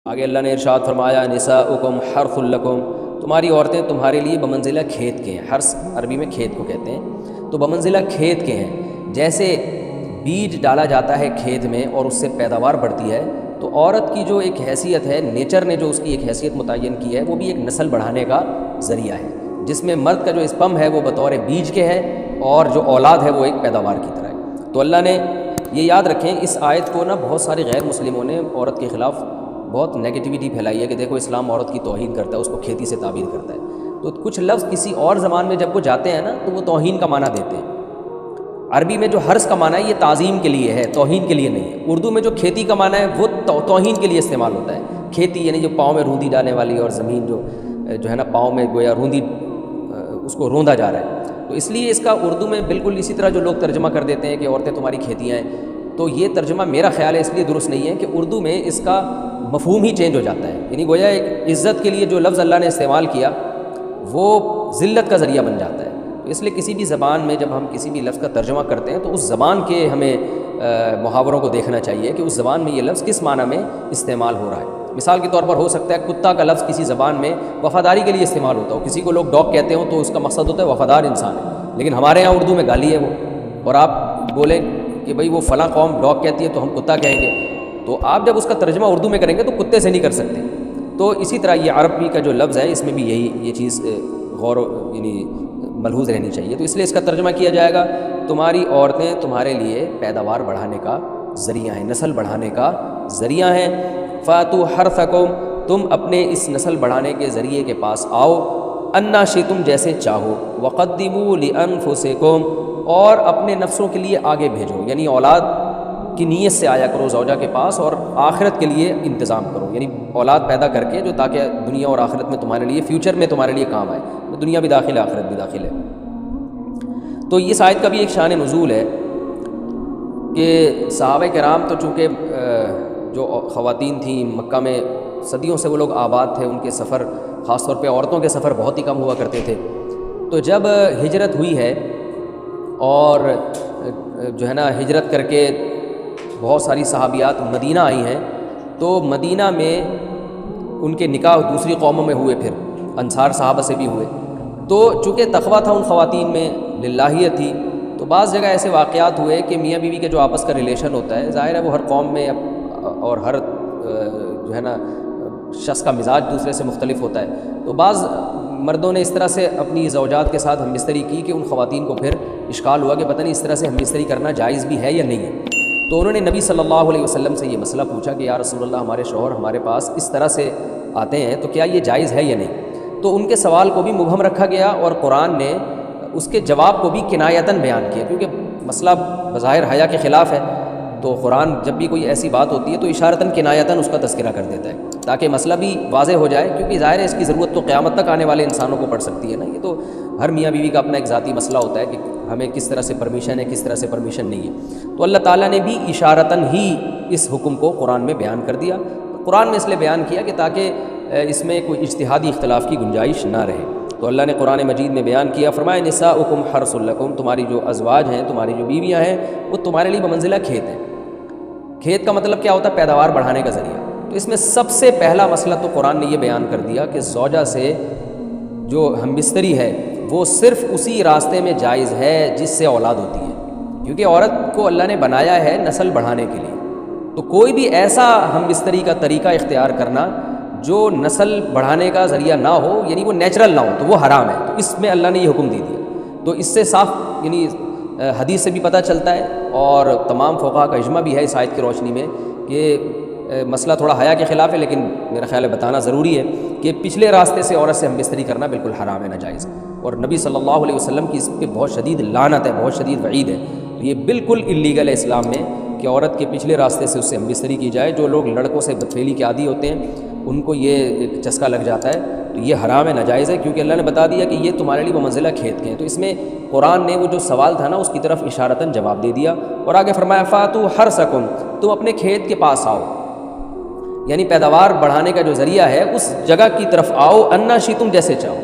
آگے اللہ نے ارشاد فرمایا نساؤکم حرث لکم، تمہاری عورتیں تمہارے لیے بمنزلہ کھیت کے ہیں۔ حرث عربی میں کھیت کو کہتے ہیں، تو بمنزلہ کھیت کے ہیں۔ جیسے بیج ڈالا جاتا ہے کھیت میں اور اس سے پیداوار بڑھتی ہے، تو عورت کی جو ایک حیثیت ہے، نیچر نے جو اس کی ایک حیثیت متعین کی ہے، وہ بھی ایک نسل بڑھانے کا ذریعہ ہے، جس میں مرد کا جو اسپم ہے وہ بطور بیج کے ہے اور جو اولاد ہے وہ ایک پیداوار کی طرح ہے۔ تو اللہ نے یہ یاد رکھیں، اس آیت کو بہت سارے غیر مسلموں نے عورت کے خلاف بہت نیگیٹیوٹی پھیلائی ہے کہ دیکھو اسلام عورت کی توہین کرتا ہے، اس کو کھیتی سے تعبیر کرتا ہے۔ تو کچھ لفظ کسی اور زبان میں جب وہ جاتے ہیں تو وہ توہین کا معنی دیتے ہیں۔ عربی میں جو حرث کا معنی ہے یہ تعظیم کے لیے ہے، توہین کے لیے نہیں ہے۔ اردو میں جو کھیتی کا معنی ہے وہ توہین کے لیے استعمال ہوتا ہے۔ کھیتی یعنی جو پاؤں میں روندی ڈالنے والی، اور زمین جو ہے پاؤں میں گویا روندی، اس کو روندا جا رہا ہے، تو اس لیے اس کا اردو میں بالکل اسی طرح جو لوگ ترجمہ کر دیتے ہیں کہ عورتیں تمہاری کھیتیاں ہیں، تو یہ ترجمہ میرا خیال ہے اس لیے درست نہیں ہے کہ اردو میں اس کا مفہوم ہی چینج ہو جاتا ہے۔ یعنی گویا ایک عزت کے لیے جو لفظ اللہ نے استعمال کیا وہ ذلت کا ذریعہ بن جاتا ہے۔ تو اس لیے کسی بھی زبان میں جب ہم کسی بھی لفظ کا ترجمہ کرتے ہیں تو اس زبان کے ہمیں محاوروں کو دیکھنا چاہیے کہ اس زبان میں یہ لفظ کس معنی میں استعمال ہو رہا ہے۔ مثال کے طور پر ہو سکتا ہے کتا کا لفظ کسی زبان میں وفاداری کے لیے استعمال ہوتا ہو، کسی کو لوگ ڈاگ کہتے ہوں تو اس کا مقصد ہوتا ہے وفادار انسان ہے، لیکن ہمارے یہاں اردو میں گالی ہے وہ، اور آپ بولیں کہ بھئی وہ فلاں قوم ڈاگ کہتی ہے تو ہم کتا کہیں گے، تو آپ جب اس کا ترجمہ اردو میں کریں گے تو کتے سے نہیں کر سکتے۔ تو اسی طرح یہ عربی کا جو لفظ ہے اس میں بھی یہ چیز یعنی ملحوظ رہنی چاہیے۔ تو اس لیے اس کا ترجمہ کیا جائے گا تمہاری عورتیں تمہارے لیے پیداوار بڑھانے کا ذریعہ ہیں، نسل بڑھانے کا ذریعہ ہیں۔ فاتوا حرثکم، تم اپنے اس نسل بڑھانے کے ذریعے کے پاس آؤ، انا شئتم، جیسے چاہو، وقدموا لانفسکم، اور اپنے نفسوں کے لیے آگے بھیجو، یعنی اولاد کی نیت سے آیا کرو زوجہ کے پاس اور آخرت کے لیے انتظام کرو، یعنی اولاد پیدا کر کے جو تاکہ دنیا اور آخرت میں تمہارے لیے، فیوچر میں تمہارے لیے کام آئے، دنیا بھی داخل ہے آخرت بھی داخل ہے۔ تو اس آیت کا بھی ایک شان نزول ہے کہ صحابہ کرام تو چونکہ جو خواتین تھیں مکہ میں صدیوں سے وہ لوگ آباد تھے، ان کے سفر خاص طور پہ عورتوں کے سفر بہت ہی کم ہوا کرتے تھے، تو جب ہجرت ہوئی ہے اور جو ہے ہجرت کر کے بہت ساری صحابیات مدینہ آئی ہیں، تو مدینہ میں ان کے نکاح دوسری قوموں میں ہوئے، پھر انصار صحابہ سے بھی ہوئے، تو چونکہ تقویٰ تھا ان خواتین میں، للہیت تھی، تو بعض جگہ ایسے واقعات ہوئے کہ میاں بیوی کے جو آپس کا ریلیشن ہوتا ہے، ظاہر ہے وہ ہر قوم میں اور ہر جو ہے شخص کا مزاج دوسرے سے مختلف ہوتا ہے، تو بعض مردوں نے اس طرح سے اپنی زوجات کے ساتھ ہم بستری کی کہ ان خواتین کو پھر اشکال ہوا کہ پتہ نہیں اس طرح سے ہم بستری کرنا جائز بھی ہے یا نہیں ہے، تو انہوں نے نبی صلی اللہ علیہ وسلم سے یہ مسئلہ پوچھا کہ یا رسول اللہ، ہمارے شوہر ہمارے پاس اس طرح سے آتے ہیں تو کیا یہ جائز ہے یا نہیں؟ تو ان کے سوال کو بھی مبہم رکھا گیا اور قرآن نے اس کے جواب کو بھی کنایتاً بیان کیا، کیونکہ مسئلہ بظاہر حیا کے خلاف ہے، تو قرآن جب بھی کوئی ایسی بات ہوتی ہے تو اشارتاً کنایتاً اس کا تذکرہ کر دیتا ہے تاکہ مسئلہ بھی واضح ہو جائے، کیونکہ ظاہر ہے اس کی ضرورت تو قیامت تک آنے والے انسانوں کو پڑ سکتی ہے نا، یہ تو ہر میاں بیوی کا اپنا ایک ذاتی مسئلہ ہوتا ہے کہ ہمیں کس طرح سے پرمیشن ہے، کس طرح سے پرمیشن نہیں ہے، تو اللہ تعالیٰ نے بھی اشارتاً ہی اس حکم کو قرآن میں بیان کر دیا۔ قرآن میں اس لیے بیان کیا کہ تاکہ اس میں کوئی اجتہادی اختلاف کی گنجائش نہ رہے، تو اللہ نے قرآن مجید میں بیان کیا، فرمایا نساؤکم حرث لکم، تمہاری جو ازواج ہیں، تمہاری جو بیویاں ہیں، وہ تمہارے لیے بمنزلہ کھیت ہیں۔ کھیت کا مطلب کیا ہوتا ہے؟ پیداوار بڑھانے کا ذریعہ۔ تو اس میں سب سے پہلا مسئلہ تو قرآن نے یہ بیان کر دیا کہ زوجہ سے جو ہم بستری ہے وہ صرف اسی راستے میں جائز ہے جس سے اولاد ہوتی ہے، کیونکہ عورت کو اللہ نے بنایا ہے نسل بڑھانے کے لیے، تو کوئی بھی ایسا ہم بستری کا طریقہ اختیار کرنا جو نسل بڑھانے کا ذریعہ نہ ہو، یعنی وہ نیچرل نہ ہو، تو وہ حرام ہے۔ تو اس میں اللہ نے یہ حکم دے دیا، تو اس سے صاف یعنی حدیث سے بھی پتہ چلتا ہے اور تمام فقہاء کا اجماع بھی ہے اس آیت کی روشنی میں کہ مسئلہ تھوڑا حیا کے خلاف ہے، لیکن میرا خیال ہے بتانا ضروری ہے کہ پچھلے راستے سے عورت سے ہم بستری کرنا بالکل حرام ہے، ناجائز، اور نبی صلی اللہ علیہ وسلم کی اس پہ بہت شدید لعنت ہے، بہت شدید وعید ہے، یہ بالکل اللیگل ہے اسلام میں کہ عورت کے پچھلے راستے سے اس سے ہم بستری کی جائے۔ جو لوگ لڑکوں سے بدفعلی کے عادی ہوتے ہیں ان کو یہ ایک چسکا لگ جاتا ہے، تو یہ حرام ہے، ناجائز ہے، کیونکہ اللہ نے بتا دیا کہ یہ تمہارے لیے بمنزلہ کھیت کے ہیں۔ تو اس میں قرآن نے وہ جو سوال تھا نا اس کی طرف اشارتاً جواب دے دیا، اور آگے فرمایا فاتوا حرثکم، تم اپنے کھیت کے پاس آؤ، یعنی پیداوار بڑھانے کا جو ذریعہ ہے اس جگہ کی طرف آؤ، انا شئتم، جیسے چاہو،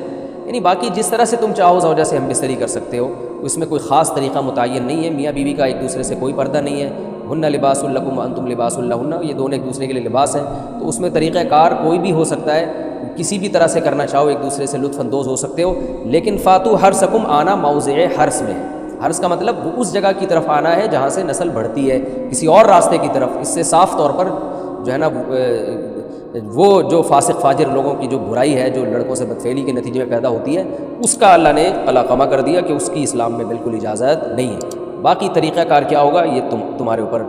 یعنی باقی جس طرح سے تم چاہو زوجہ سے ہم بستری کر سکتے ہو، اس میں کوئی خاص طریقہ متعین نہیں ہے، میاں بیوی کا ایک دوسرے سے کوئی پردہ نہیں ہے، ہن لباس لکم وانتم لباس لہن، یہ دونوں ایک دوسرے کے لیے لباس ہیں. تو اس میں طریقہ کار کوئی بھی ہو سکتا ہے، کسی بھی طرح سے کرنا چاہو ایک دوسرے سے لطف اندوز ہو سکتے ہو. لیکن فاتو حرثکم، آنا موضع حرث میں. حرث کا مطلب وہ اس جگہ کی طرف آنا ہے جہاں سے نسل بڑھتی ہے، کسی اور راستے کی طرف. اس سے صاف طور پر جو ہے نا وہ جو فاسق فاجر لوگوں کی جو برائی ہے، جو لڑکوں سے بدفعلی کے نتیجے میں پیدا ہوتی ہے، اس کا اللہ نے قلعہ کر دیا کہ اس کی اسلام میں بالکل اجازت نہیں ہے. باقی طریقہ کار کیا ہوگا یہ تمہارے اوپر،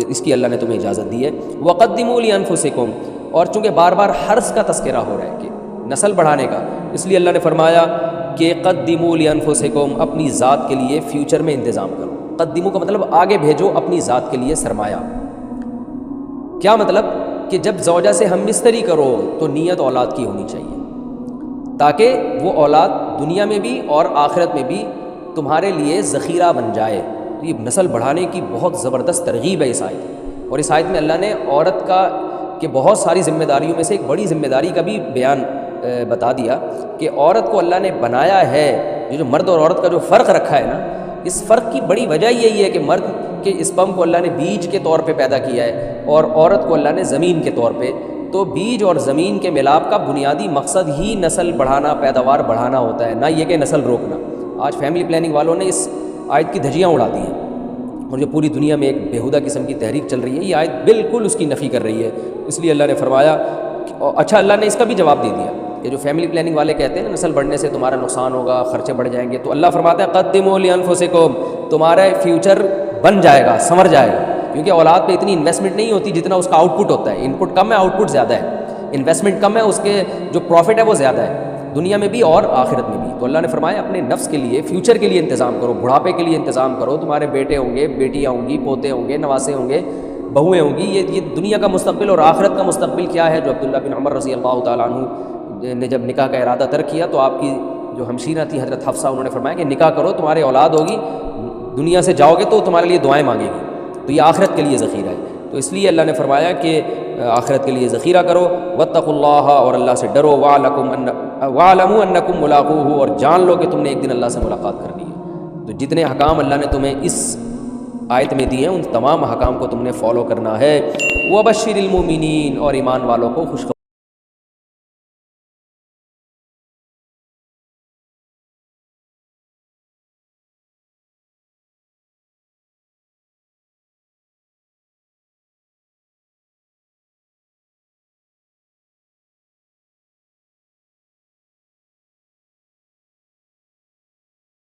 اس کی اللہ نے تمہیں اجازت دی ہے. وقدموا لانفسکم، اور چونکہ بار بار حرث کا تذکرہ ہو رہا ہے کہ نسل بڑھانے کا، اس لیے اللہ نے فرمایا کہ قدموا لانفسکم، اپنی ذات کے لیے فیوچر میں انتظام کرو. قدموا کا مطلب آگے بھیجو اپنی ذات کے لیے سرمایہ. کیا مطلب؟ کہ جب زوجہ سے ہم مستری کرو تو نیت اولاد کی ہونی چاہیے، تاکہ وہ اولاد دنیا میں بھی اور آخرت میں بھی تمہارے لیے ذخیرہ بن جائے. یہ نسل بڑھانے کی بہت زبردست ترغیب ہے اس آیت میں. اور اس آیت میں اللہ نے عورت کا کہ بہت ساری ذمہ داریوں میں سے ایک بڑی ذمہ داری کا بھی بیان بتا دیا کہ عورت کو اللہ نے بنایا ہے. جو مرد اور عورت کا جو فرق رکھا ہے نا، اس فرق کی بڑی وجہ یہی ہے کہ مرد کے اسپم کو اللہ نے بیج کے طور پہ پیدا کیا ہے اور عورت کو اللہ نے زمین کے طور پہ. تو بیج اور زمین کے ملاپ کا بنیادی مقصد ہی نسل بڑھانا، پیداوار بڑھانا ہوتا ہے، نہ یہ کہ نسل روکنا. آج فیملی پلاننگ والوں نے اس آیت کی دھجیاں اڑا دی ہیں، اور جو پوری دنیا میں ایک بیہودہ قسم کی تحریک چل رہی ہے، یہ آیت بالکل اس کی نفی کر رہی ہے. اس لیے اللہ نے فرمایا اچھا، اللہ نے اس کا بھی جواب دے دیا کہ جو فیملی پلاننگ والے کہتے ہیں نا نسل بڑھنے سے تمہارا نقصان ہوگا، خرچے بڑھ جائیں گے، تو اللہ فرماتا ہے قدموا لانفسکم، تمہارا فیوچر بن جائے گا، سنور جائے گا. کیونکہ اولاد پہ اتنی انویسٹمنٹ نہیں ہوتی جتنا اس کا آؤٹ پٹ ہوتا ہے. ان پٹ کم ہے، آؤٹ پٹ زیادہ ہے. انویسٹمنٹ کم ہے، اس کے جو پروفٹ ہے وہ زیادہ ہے، دنیا میں بھی اور آخرت میں بھی. تو اللہ نے فرمایا اپنے نفس کے لیے، فیوچر کے لیے انتظام کرو، بڑھاپے کے لیے انتظام کرو. تمہارے بیٹے ہوں گے، بیٹیاں ہوں گی، پوتے ہوں گے، نواسے ہوں گے، بہویں ہوں گی. یہ دنیا کا مستقبل اور آخرت کا مستقبل کیا ہے. جو عبداللہ بن عمر رضی اللہ تعالیٰ عنہ نے جب نکاح کا ارادہ ترک کیا تو آپ کی جو ہمشیرہ تھی حضرت حفصہ، انہوں نے فرمایا کہ نکاح کرو، تمہارے اولاد ہوگی، دنیا سے جاؤ گے تو تمہارے لیے دعائیں مانگے گی. تو یہ آخرت کے لیے ذخیرہ ہے. تو اس لیے اللہ نے فرمایا کہ آخرت کے لیے ذخیرہ کرو. واتقوا اللہ، اور اللہ سے ڈرو. واعلموا انکم ملاقوہ، اور جان لو کہ تم نے ایک دن اللہ سے ملاقات کرنی ہے. تو جتنے حکام اللہ نے تمہیں اس آیت میں دیے ہیں ان تمام حکام کو تم نے فالو کرنا ہے. وبشر المؤمنین، اور ایمان والوں کو خوشخبری